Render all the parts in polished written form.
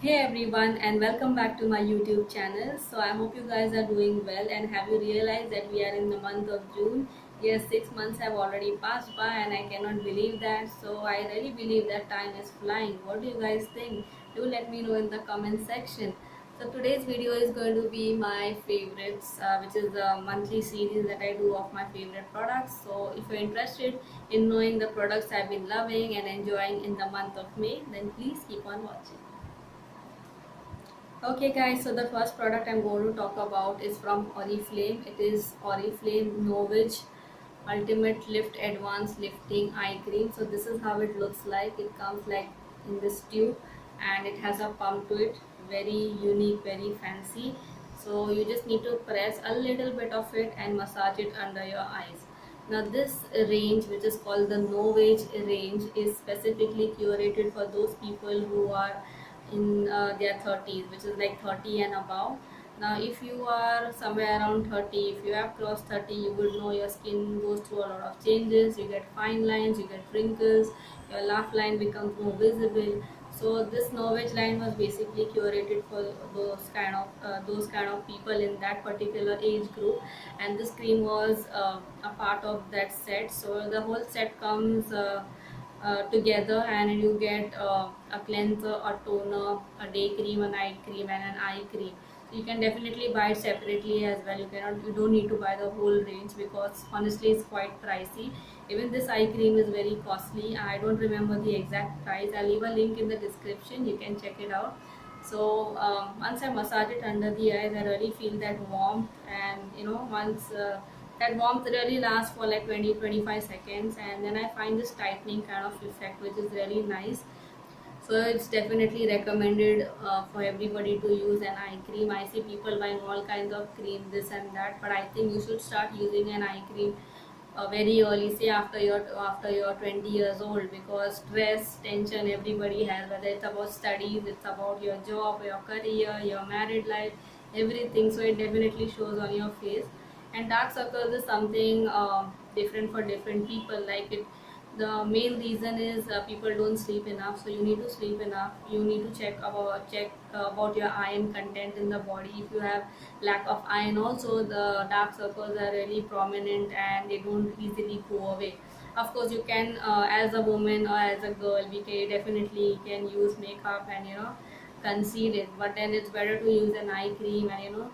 Hey everyone, and welcome back to my YouTube channel. So I hope you guys are doing well. And have you realized that we are in the month of June? Yes, 6 months have already passed by, and I cannot believe that. So I really believe that time is flying. What do you guys think? Do let me know in the comment section. So today's video is going to be my favorites, which is the monthly series that I do of my favorite products. So if you're interested in knowing the products I've been loving and enjoying in the month of May, then please keep on watching. Okay guys, so the first product I'm going to talk about is from Oriflame. It is Oriflame Novage Ultimate Lift Advanced Lifting Eye Cream. So this is how it looks like. It comes like in this tube and it has a pump to it. Very unique, very fancy. So you just need to press a little bit of it and massage it under your eyes. Now this range, which is called the Novage range, is specifically curated for those people who are in their 30s, which is like 30 and above. Now if you are somewhere around 30, if you have crossed 30, you would know your skin goes through a lot of changes. You get fine lines, you get wrinkles, your laugh line becomes more visible. So this Novage line was basically curated for those kind of people in that particular age group, and this cream was a part of that set. So the whole set comes together, and you get a cleanser, a toner, a day cream, a night cream, and an eye cream. So you can definitely buy it separately as well. You don't need to buy the whole range because honestly it's quite pricey. Even this eye cream is very costly. I don't remember the exact price. I'll leave a link in the description, you can check it out. So once I massage it under the eyes, I really feel that warmth, and once that warmth really lasts for like 20-25 seconds, and then I find this tightening kind of effect, which is really nice. So it's definitely recommended for everybody to use an eye cream. I see people buying all kinds of cream, this and that, but I think you should start using an eye cream very early, say after you're 20 years old, because stress, tension everybody has, whether it's about studies, it's about your job, your career, your married life, everything. So it definitely shows on your face. And dark circles is something different for different people. Like it, the main reason is people don't sleep enough. So you need to sleep enough. You need to check about your iron content in the body. If you have lack of iron, also the dark circles are really prominent and they don't easily go away. Of course you can, as a woman or as a girl, we can definitely can use makeup and conceal it, but then it's better to use an eye cream. And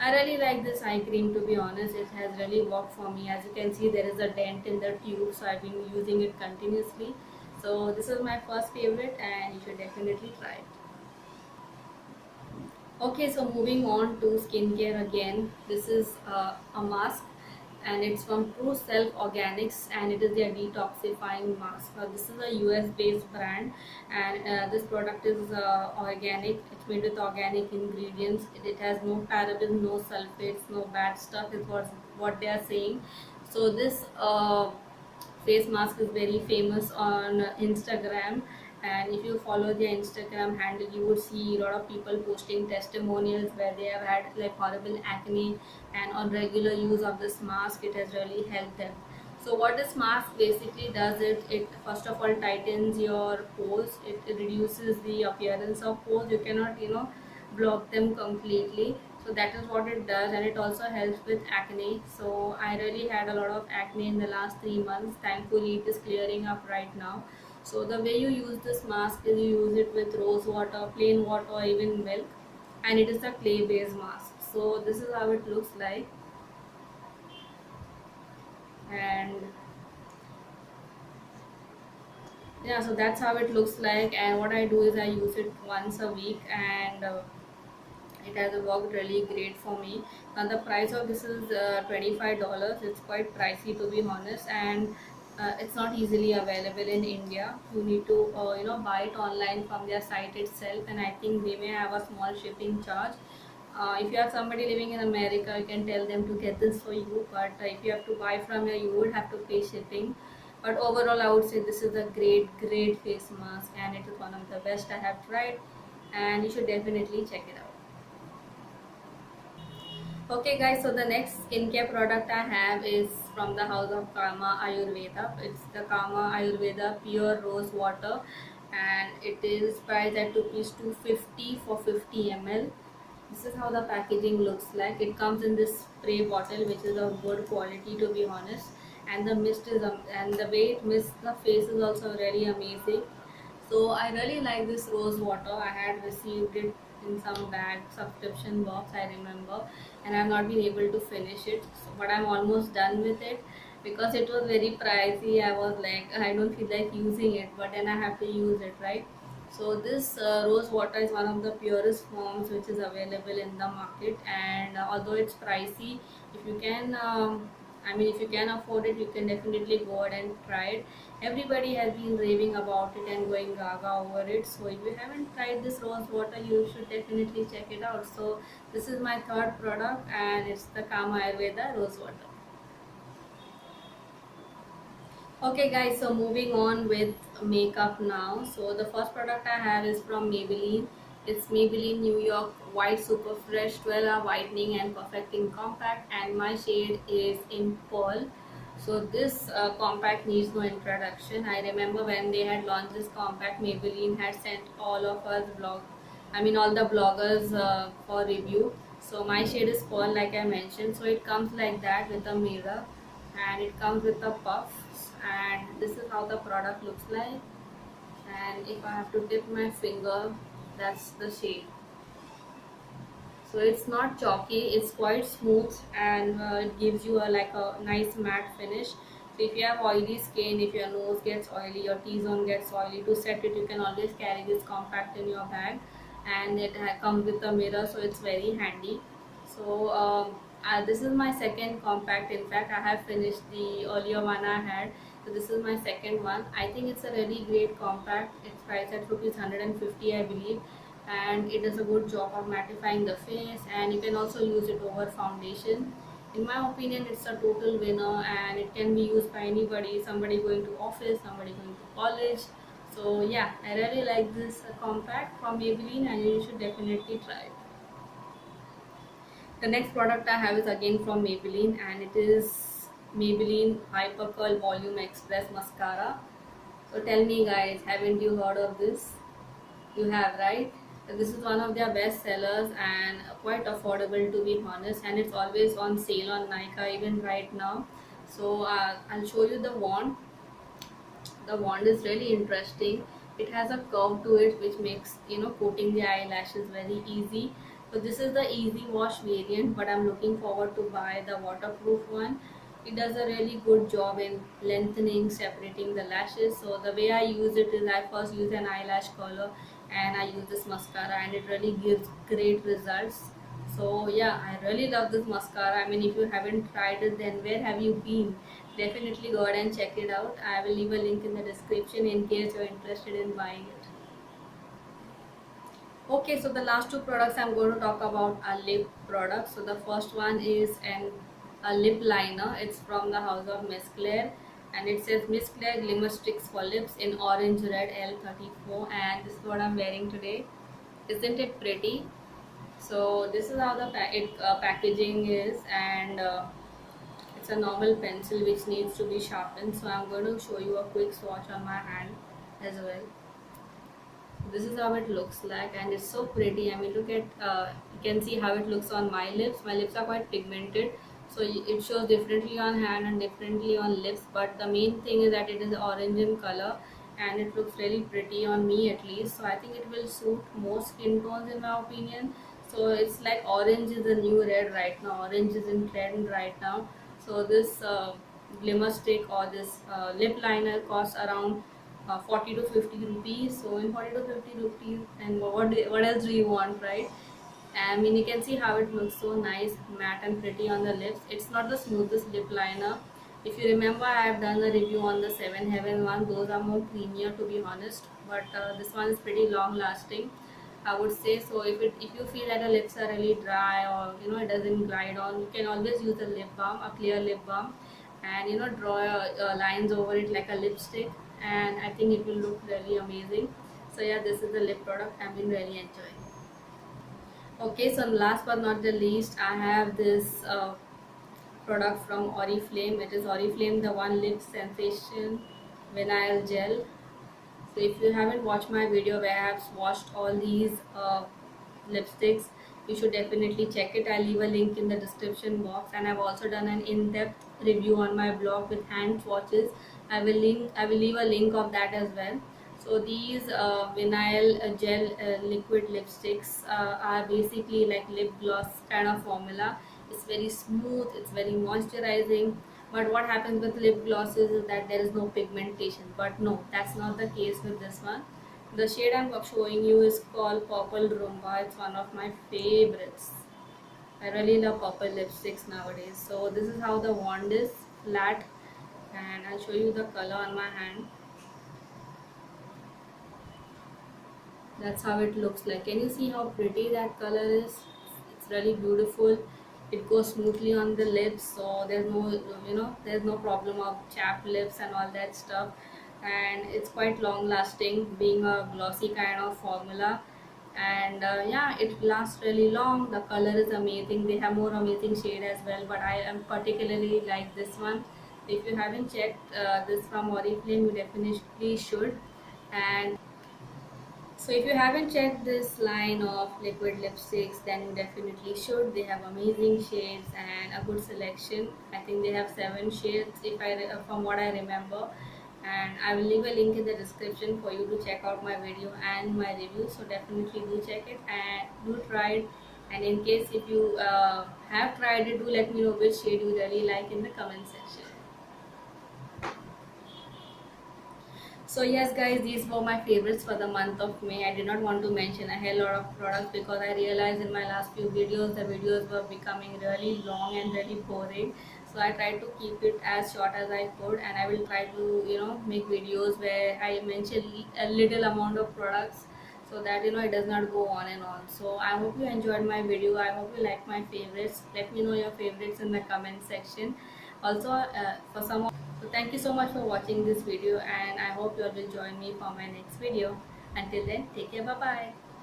I really like this eye cream, to be honest. It has really worked for me. As you can see, there is a dent in the tube, so I've been using it continuously. So this is my first favorite, and you should definitely try it. Okay, so moving on to skincare again. This is a mask, and it's from True Self Organics, and it is their detoxifying mask. This is a US based brand, and this product is organic. It's made with organic ingredients. It has no parabens, no sulfates, no bad stuff, is what they are saying. So this face mask is very famous on Instagram, and if you follow their Instagram handle, you would see a lot of people posting testimonials where they have had like horrible acne, and on regular use of this mask it has really helped them. So what this mask basically does, it first of all tightens your pores. It reduces the appearance of pores. You cannot block them completely. So that is what it does, and it also helps with acne. So I really had a lot of acne in the last 3 months. Thankfully it is clearing up right now. So the way you use this mask is you use it with rose water, plain water, or even milk, and it is a clay based mask. So this is how it looks like. And yeah, so that's how it looks like. And what I do is I use it once a week, and it has worked really great for me. And the price of this is $25. It's quite pricey, to be honest, and it's not easily available in India. You need to buy it online from their site itself, and I think they may have a small shipping charge. If you have somebody living in America, you can tell them to get this for you, but if you have to buy from here, you would have to pay shipping. But overall, I would say this is a great face mask, and it is one of the best I have tried, and you should definitely check it out. Okay guys, so the next skincare product I have is from the house of Karma Ayurveda. It's the Karma Ayurveda Pure Rose Water, and it is priced at rupees 250 for 50 ml. This is how the packaging looks like. It comes in this spray bottle, which is of good quality, to be honest. And the mist is and the way it mists the face is also really amazing. So I really like this rose water. I had received it in some bag subscription box, I remember, and I've not been able to finish it. So, but I'm almost done with it because it was very pricey. I was like, I don't feel like using it, but then I have to use it, right? So this rose water is one of the purest forms which is available in the market, and although it's pricey, if you can, if you can afford it, you can definitely go ahead and try it. Everybody has been raving about it and going gaga over it. So if you haven't tried this rose water, you should definitely check it out. So this is my third product, and it's the Kama Ayurveda rose water. Okay guys, so moving on with makeup now. So the first product I have is from Maybelline. It's Maybelline New York White Super Fresh 12-hour whitening and perfecting compact, and my shade is in pearl. So this compact needs no introduction. I remember when they had launched this compact, Maybelline had sent all of us all the bloggers for review. So my shade is pearl, like I mentioned. So it comes like that with a mirror, and it comes with a puff, and this is how the product looks like. And if I have to dip my finger, that's the shade. So it's not chalky, it's quite smooth, and it gives you a nice matte finish. So if you have oily skin, if your nose gets oily, your T-zone gets oily, to set it you can always carry this compact in your bag, and it comes with a mirror, so it's very handy. So this is my second compact. In fact, I have finished the earlier one I had, so this is my second one. I think it's a really great compact. It's priced at rupees 150, I believe, and it does a good job of mattifying the face, and you can also use it over foundation. In my opinion, it's a total winner, and it can be used by anybody, somebody going to office, somebody going to college. So yeah, I really like this compact from Maybelline, and you should definitely try it. The next product I have is again from Maybelline, and it is Maybelline Hyper Curl Volume Express Mascara. So tell me guys, haven't you heard of this? You have, right? This is one of their best sellers and quite affordable, to be honest, and it's always on sale on Nykaa even right now. So I'll show you the wand. The wand is really interesting. It has a curve to it which makes coating the eyelashes very easy. So this is the easy wash variant, but I'm looking forward to buy the waterproof one. It does a really good job in lengthening, separating the lashes. So the way I use it is, I first use an eyelash curler and I use this mascara, and it really gives great results. So yeah, I really love this mascara. I mean, if you haven't tried it, then where have you been? Definitely go ahead and check it out. I will leave a link in the description in case you're interested in buying it. Okay, so the last two products I'm going to talk about are lip products. So the first one is a lip liner. It's from the house of Miss Claire, and it says Miss Claire Glimmer Sticks for Lips in Orange Red L34, and this is what I'm wearing today. Isn't it pretty? So this is how the packaging is, and it's a normal pencil which needs to be sharpened. So I'm going to show you a quick swatch on my hand as well. This is how it looks like, and it's so pretty. I mean, look at you can see how it looks on my lips. My lips are quite pigmented, so it shows differently on hand and differently on lips, but the main thing is that it is orange in color, and it looks really pretty on me at least. So I think it will suit most skin tones in my opinion. So it's like orange is the new red right now. Orange is in trend right now. So this glimmer stick or this lip liner costs around 40 to 50 rupees. So in 40 to 50 rupees, and what else do you want, right? I mean, you can see how it looks so nice, matte and pretty on the lips. It's not the smoothest lip liner. If you remember, I have done a review on the Seven Heaven one. Those are more creamier, to be honest, but this one is pretty long lasting, I would say. So if you feel that your lips are really dry, or it doesn't glide on, you can always use a lip balm, a clear lip balm, and draw lines over it like a lipstick, and I think it will look really amazing. So yeah, this is the lip product I've been really enjoying. Okay, so last but not the least, I have this product from Oriflame. It is Oriflame the One Lip Sensation Vinyl Gel. So if you haven't watched my video where I have swatched all these lipsticks, you should definitely check it. I'll leave a link in the description box, and I've also done an in-depth review on my blog with hand swatches. I will leave a link of that as well. So these vinyl gel liquid lipsticks are basically like lip gloss kind of formula. It's very smooth, it's very moisturizing. But what happens with lip glosses is that there is no pigmentation. But no, that's not the case with this one. The shade I'm showing you is called Purple Rumba. It's one of my favorites. I really love purple lipsticks nowadays. So this is how the wand is, flat, and I'll show you the color on my hand. That's how it looks like. Can you see how pretty that color is? It's really beautiful. It goes smoothly on the lips, so there's no, there's no problem of chapped lips and all that stuff. And it's quite long lasting, being a glossy kind of formula. And yeah, it lasts really long. The color is amazing. They have more amazing shade as well, but I am particularly like this one. If you haven't checked this from Oriflame, you definitely should. And so if you haven't checked this line of liquid lipsticks, then you definitely should. They have amazing shades and a good selection. I think they have 7 shades, if from what I remember. And I will leave a link in the description for you to check out my video and my review. So definitely do check it and do try it. And in case if you have tried it, do let me know which shade you really like in the comment section. So yes guys, these were my favorites for the month of May. I did not want to mention a hell lot of products because I realized in my last few videos, the videos were becoming really long and really boring. So I tried to keep it as short as I could, and I will try to, make videos where I mention a little amount of products so that, it does not go on and on. So I hope you enjoyed my video. I hope you like my favorites. Let me know your favorites in the comment section. Also, for some so thank you so much for watching this video, and I hope you all will join me for my next video. Until then, take care, bye bye.